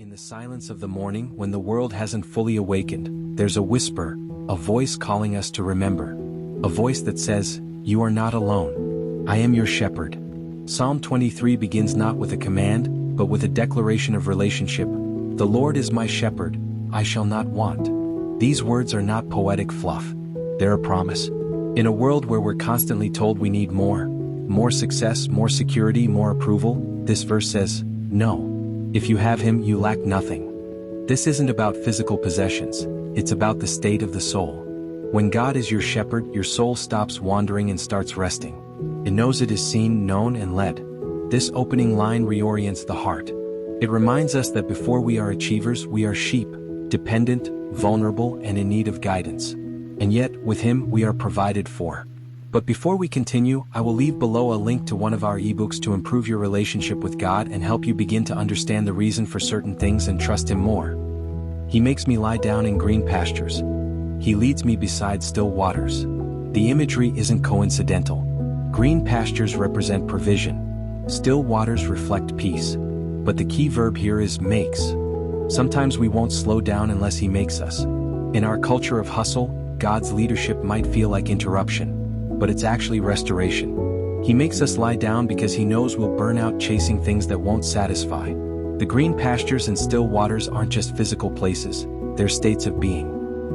In the silence of the morning, when the world hasn't fully awakened, there's a whisper, a voice calling us to remember. A voice that says, "You are not alone. I am your shepherd." Psalm 23 begins not with a command, but with a declaration of relationship. "The Lord is my shepherd, I shall not want." These words are not poetic fluff. They're a promise. In a world where we're constantly told we need more success, more security, more approval, this verse says, "No. If you have Him, you lack nothing." This isn't about physical possessions, it's about the state of the soul. When God is your shepherd, your soul stops wandering and starts resting. It knows it is seen, known, and led. This opening line reorients the heart. It reminds us that before we are achievers, we are sheep, dependent, vulnerable, and in need of guidance. And yet, with Him, we are provided for. But before we continue, I will leave below a link to one of our ebooks to improve your relationship with God and help you begin to understand the reason for certain things and trust Him more. He makes me lie down in green pastures. He leads me beside still waters. The imagery isn't coincidental. Green pastures represent provision. Still waters reflect peace. But the key verb here is makes. Sometimes we won't slow down unless He makes us. In our culture of hustle, God's leadership might feel like interruption. But it's actually restoration. He makes us lie down because He knows we'll burn out chasing things that won't satisfy. The green pastures and still waters aren't just physical places, they're states of being.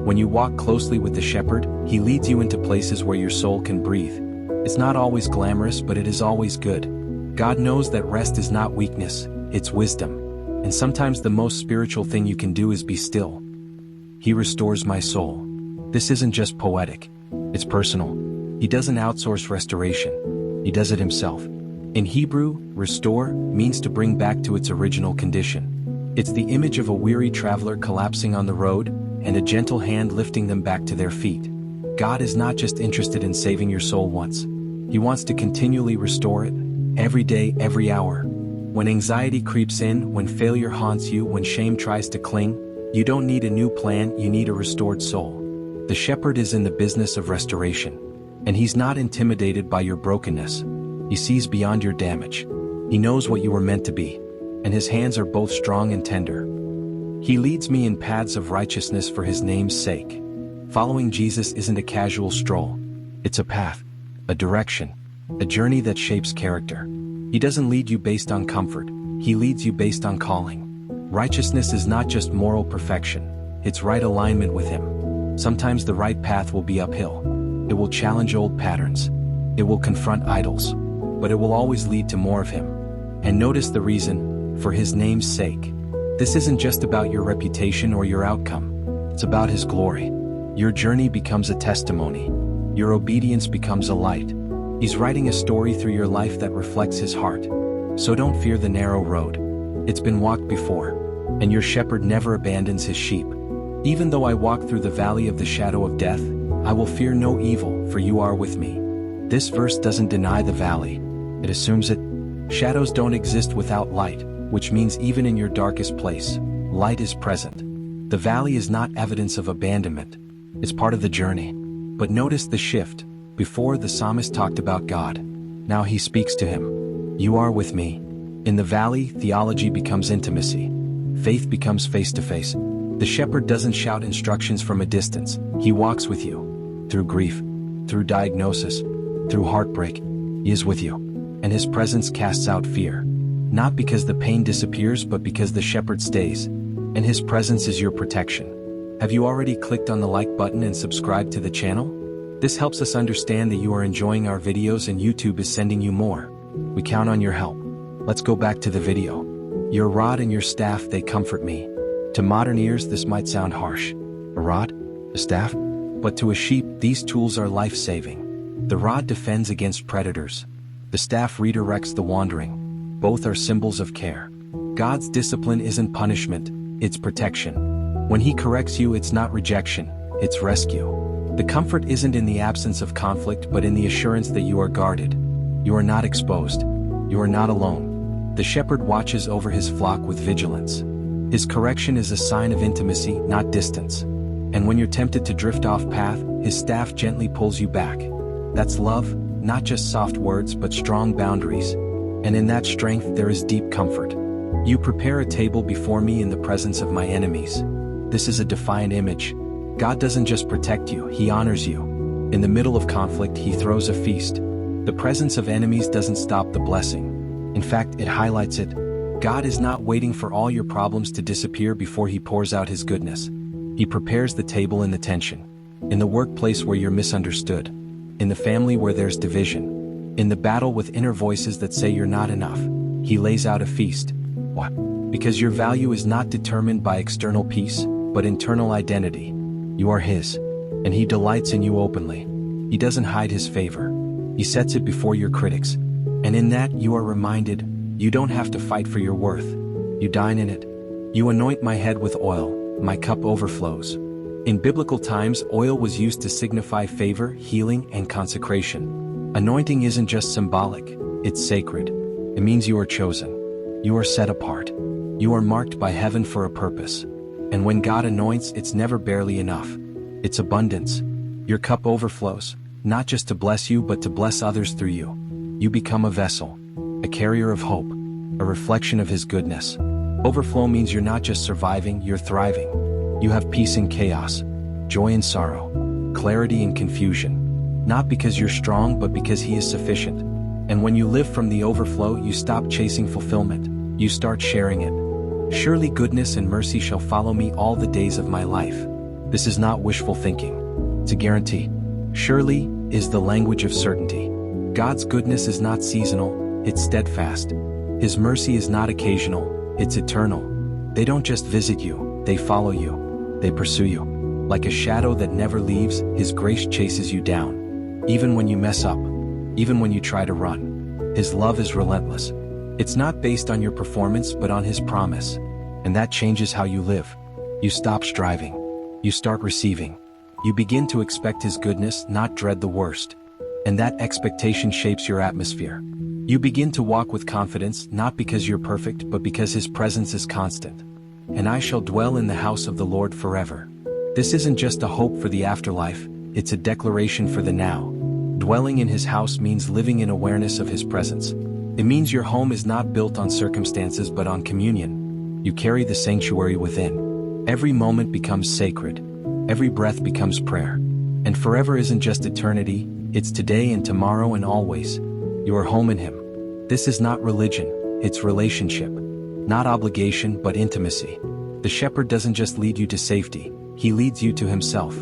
When you walk closely with the shepherd, He leads you into places where your soul can breathe. It's not always glamorous, but it is always good. God knows that rest is not weakness, it's wisdom. And sometimes the most spiritual thing you can do is be still. He restores my soul. This isn't just poetic, it's personal. He doesn't outsource restoration. He does it Himself. In Hebrew, restore means to bring back to its original condition. It's the image of a weary traveler collapsing on the road, and a gentle hand lifting them back to their feet. God is not just interested in saving your soul once. He wants to continually restore it, every day, every hour. When anxiety creeps in, when failure haunts you, when shame tries to cling, you don't need a new plan, you need a restored soul. The shepherd is in the business of restoration. And He's not intimidated by your brokenness. He sees beyond your damage. He knows what you were meant to be. And His hands are both strong and tender. He leads me in paths of righteousness for His name's sake. Following Jesus isn't a casual stroll. It's a path, a direction, a journey that shapes character. He doesn't lead you based on comfort. He leads you based on calling. Righteousness is not just moral perfection. It's right alignment with Him. Sometimes the right path will be uphill. It will challenge old patterns. It will confront idols. But it will always lead to more of Him. And notice the reason: for His name's sake. This isn't just about your reputation or your outcome. It's about His glory. Your journey becomes a testimony. Your obedience becomes a light. He's writing a story through your life that reflects His heart. So don't fear the narrow road. It's been walked before. And your shepherd never abandons his sheep. Even though I walk through the valley of the shadow of death, I will fear no evil, for you are with me. This verse doesn't deny the valley. It assumes it. Shadows don't exist without light, which means even in your darkest place, light is present. The valley is not evidence of abandonment. It's part of the journey. But notice the shift. Before, the psalmist talked about God. Now he speaks to Him. You are with me. In the valley, theology becomes intimacy. Faith becomes face-to-face. The shepherd doesn't shout instructions from a distance. He walks with you. Through grief, through diagnosis, through heartbreak, He is with you. And His presence casts out fear. Not because the pain disappears, but because the shepherd stays. And His presence is your protection. Have you already clicked on the like button and subscribed to the channel? This helps us understand that you are enjoying our videos and YouTube is sending you more. We count on your help. Let's go back to the video. Your rod and your staff, they comfort me. To modern ears, this might sound harsh. A rod? A staff? But to a sheep, these tools are life-saving. The rod defends against predators. The staff redirects the wandering. Both are symbols of care. God's discipline isn't punishment, it's protection. When He corrects you, it's not rejection, it's rescue. The comfort isn't in the absence of conflict, but in the assurance that you are guarded. You are not exposed. You are not alone. The shepherd watches over his flock with vigilance. His correction is a sign of intimacy, not distance. And when you're tempted to drift off path, His staff gently pulls you back. That's love, not just soft words but strong boundaries. And in that strength there is deep comfort. You prepare a table before me in the presence of my enemies. This is a defiant image. God doesn't just protect you, He honors you. In the middle of conflict, He throws a feast. The presence of enemies doesn't stop the blessing. In fact, it highlights it. God is not waiting for all your problems to disappear before He pours out His goodness. He prepares the table in the tension. In the workplace where you're misunderstood. In the family where there's division. In the battle with inner voices that say you're not enough. He lays out a feast. Why? Because your value is not determined by external peace, but internal identity. You are His. And He delights in you openly. He doesn't hide His favor. He sets it before your critics. And in that you are reminded, you don't have to fight for your worth. You dine in it. You anoint my head with oil, my cup overflows. In biblical times, oil was used to signify favor, healing, and consecration. Anointing isn't just symbolic, it's sacred. It means you are chosen. You are set apart. You are marked by heaven for a purpose. And when God anoints, it's never barely enough. It's abundance. Your cup overflows, not just to bless you but to bless others through you. You become a vessel, a carrier of hope, a reflection of His goodness. Overflow means you're not just surviving, you're thriving. You have peace in chaos, joy in sorrow, clarity in confusion. Not because you're strong but because He is sufficient. And when you live from the overflow, you stop chasing fulfillment. You start sharing it. Surely goodness and mercy shall follow me all the days of my life. This is not wishful thinking. It's a guarantee. Surely is the language of certainty. God's goodness is not seasonal, it's steadfast. His mercy is not occasional, it's eternal. They don't just visit you, they follow you. They pursue you. Like a shadow that never leaves, His grace chases you down. Even when you mess up, even when you try to run. His love is relentless. It's not based on your performance but on His promise. And that changes how you live. You stop striving. You start receiving. You begin to expect His goodness, not dread the worst. And that expectation shapes your atmosphere. You begin to walk with confidence, not because you're perfect, but because His presence is constant. And I shall dwell in the house of the Lord forever. This isn't just a hope for the afterlife, it's a declaration for the now. Dwelling in His house means living in awareness of His presence. It means your home is not built on circumstances but on communion. You carry the sanctuary within. Every moment becomes sacred. Every breath becomes prayer. And forever isn't just eternity, it's today and tomorrow and always. You are home in Him. This is not religion, it's relationship. Not obligation but intimacy. The shepherd doesn't just lead you to safety, He leads you to Himself.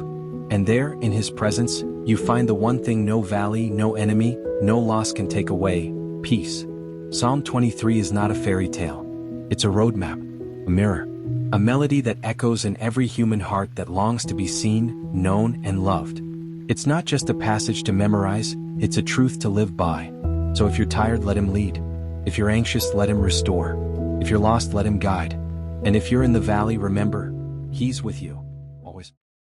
And there, in His presence, you find the one thing no valley, no enemy, no loss can take away: peace. Psalm 23 is not a fairy tale. It's a roadmap, a mirror, a melody that echoes in every human heart that longs to be seen, known, and loved. It's not just a passage to memorize, it's a truth to live by. So if you're tired, let Him lead. If you're anxious, let Him restore. If you're lost, let Him guide. And if you're in the valley, remember, He's with you.